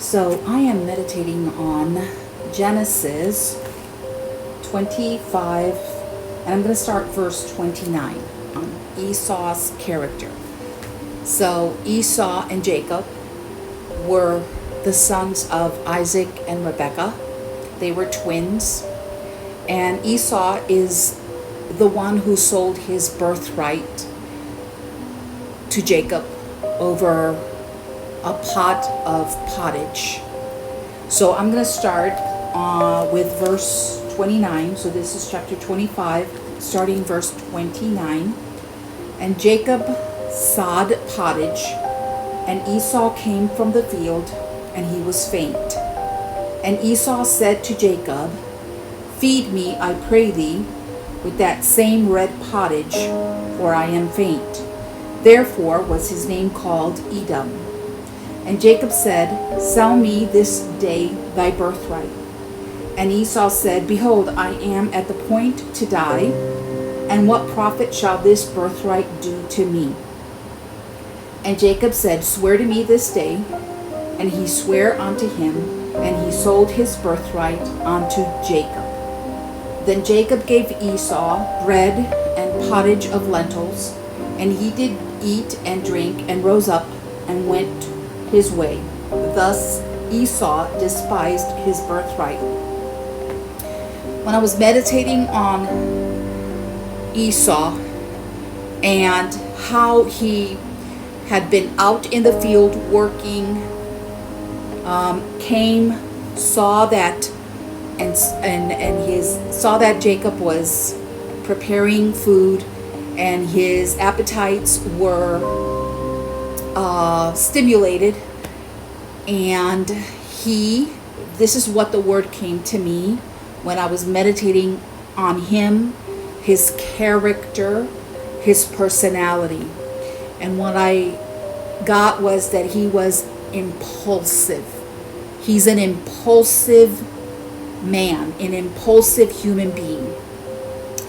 So I am meditating on Genesis 25, and I'm going to start verse 29 on Esau's character. So Esau and Jacob were the sons of Isaac and Rebekah. They were twins, and Esau is the one who sold his birthright to Jacob over a pot of pottage. So I'm going to start with verse 29. So this is chapter 25, starting verse 29. And Jacob sowed pottage, and Esau came from the field, and he was faint. And Esau said to Jacob, "Feed me, I pray thee, with that same red pottage, for I am faint." Therefore was his name called Edom. And Jacob said, "Sell me this day thy birthright." And Esau said, "Behold, I am at the point to die, and what profit shall this birthright do to me?" And Jacob said, "Swear to me this day." And he sware unto him, and he sold his birthright unto Jacob. Then Jacob gave Esau bread and pottage of lentils, and he did eat and drink, and rose up and went his way. Thus Esau despised his birthright. When I was meditating on Esau and how he had been out in the field working, came, saw that saw that Jacob was preparing food, and his appetites were stimulated, and this is what the word came to me when I was meditating on him, his character, his personality. And what I got was that he was impulsive. He's an impulsive man, an impulsive human being.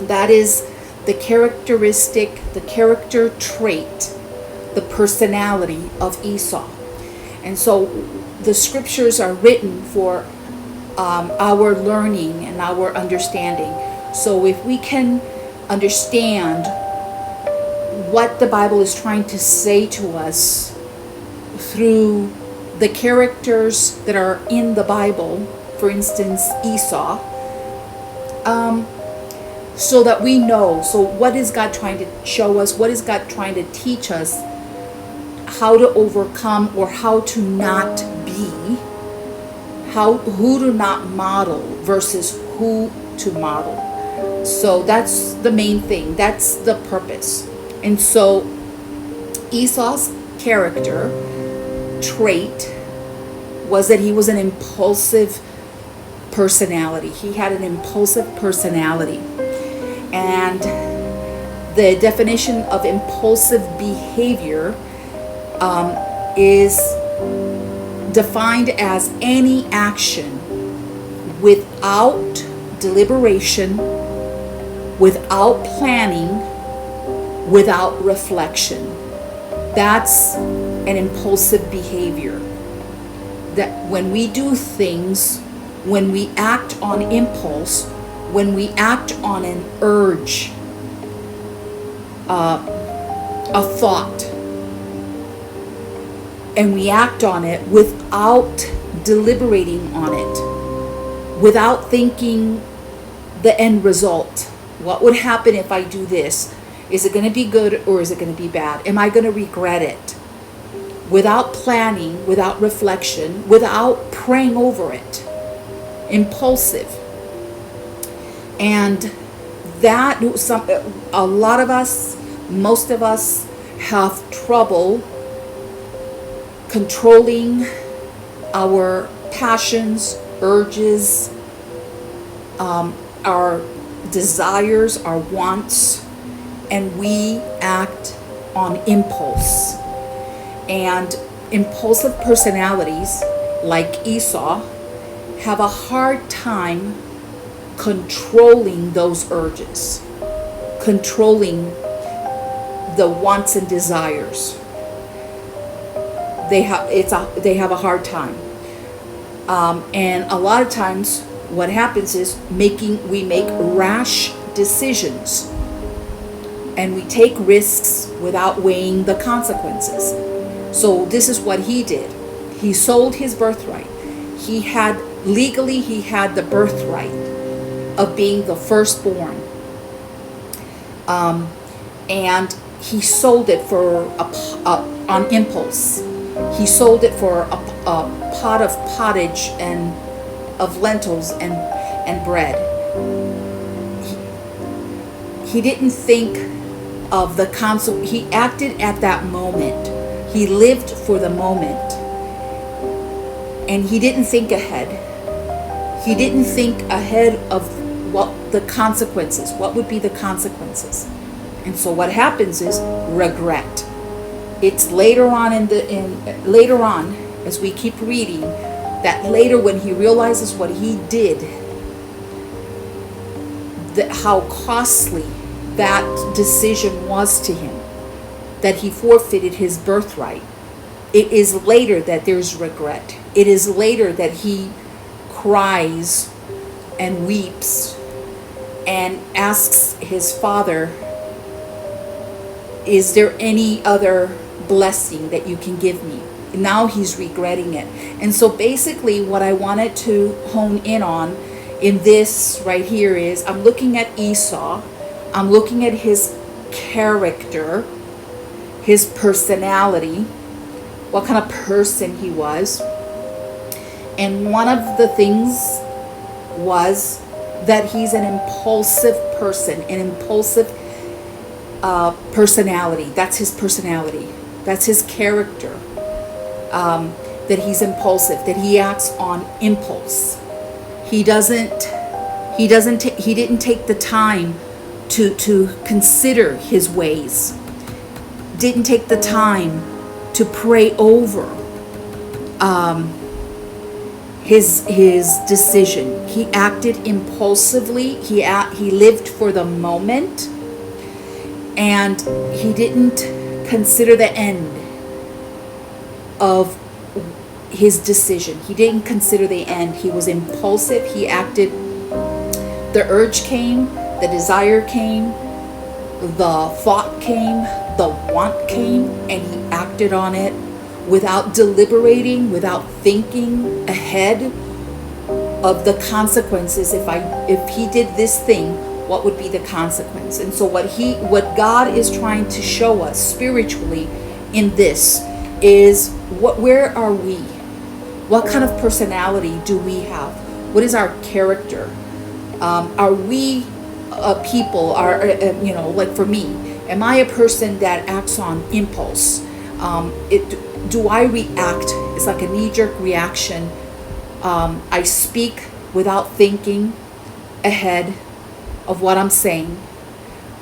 That is the characteristic, the character trait, the personality of Esau. And so the scriptures are written for our learning and our understanding. So if we can understand what the Bible is trying to say to us through the characters that are in the Bible, for instance, Esau, so that we know, so what is God trying to show us? What is God trying to teach us? How to overcome, or how to not be, who to not model versus who to model. So that's the main thing. That's the purpose. And so Esau's character trait was that he was an impulsive personality. He had an impulsive personality. And the definition of impulsive behavior is defined as any action without deliberation, without planning, without reflection. That's an impulsive behavior. That when we do things, when we act on impulse, when we act on an urge, a thought, and we act on it without deliberating on it, without thinking the end result. What would happen if I do this? Is it going to be good, or is it going to be bad? Am I going to regret it? Without planning, without reflection, without praying over it. Impulsive. And that, a lot of us, most of us have trouble controlling our passions, urges, our desires, our wants, and we act on impulse. And impulsive personalities like Esau have a hard time controlling those urges, controlling the wants and desires. They have a hard time. And a lot of times what happens is we make rash decisions, and we take risks without weighing the consequences. So this is what he did. He sold his birthright. He had the birthright of being the firstborn. And he sold it for on impulse. He sold it for a pot of pottage and of lentils and bread. He didn't think of the consequence. He acted at that moment. He lived for the moment. And he didn't think ahead. He didn't think ahead of what the consequences, what would be the consequences. And so what happens is regret. It's later on as we keep reading, that later when he realizes what he did, how costly that decision was to him, that he forfeited his birthright. It is later that there's regret. It is later that he cries and weeps and asks his father, is there any other blessing that you can give me? Now he's regretting it. And so basically what I wanted to hone in on in this right here is, I'm looking at Esau. I'm looking at his character, his personality, what kind of person he was. And one of the things was that he's an impulsive person, an impulsive personality. That's his personality. That's his character. That he's impulsive, that he acts on impulse. He didn't take the time to consider his ways. Didn't take the time to pray over his decision. He acted impulsively. He lived for the moment, and he didn't consider the end of his decision. He didn't consider the end. He was impulsive. He acted. The urge came, the desire came, the thought came, the want came, and he acted on it without deliberating, without thinking ahead of the consequences. If he did this thing, what would be the consequence? And so what God is trying to show us spiritually in this is, where are we? What kind of personality do we have? What is our character? Are we people? Like for me, am I a person that acts on impulse? Do I react? It's like a knee-jerk reaction. I speak without thinking ahead of what I'm saying,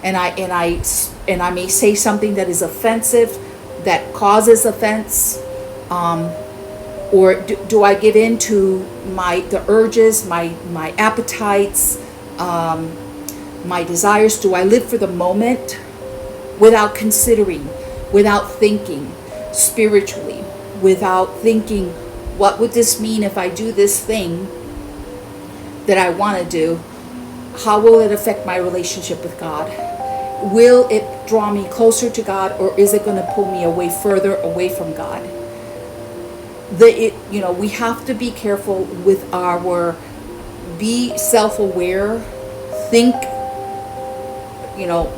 and I may say something that is offensive, that causes offense, or do I give in to the urges, my appetites, my desires? Do I live for the moment without considering, without thinking spiritually, without thinking, what would this mean if I do this thing that I want to do? How will it affect my relationship with God? Will it draw me closer to God, or is it going to pull me further away from God? We have to be careful with be self-aware, think,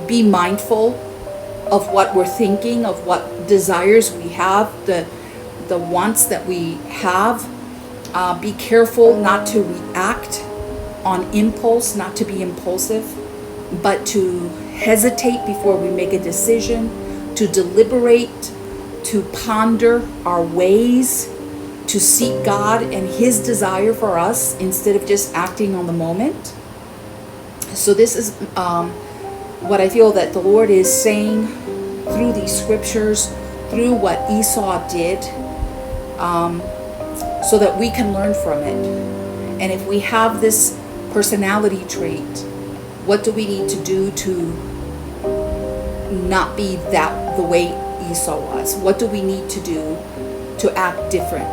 be mindful of what we're thinking, of what desires we have, the wants that we have. Be careful not to react on impulse, not to be impulsive, but to hesitate before we make a decision, to deliberate, to ponder our ways, to seek God and His desire for us instead of just acting on the moment. So this is what I feel that the Lord is saying through these scriptures, through what Esau did, so that we can learn from it. And if we have this personality trait, what do we need to do to not be the way Esau was? What do we need to do to act different?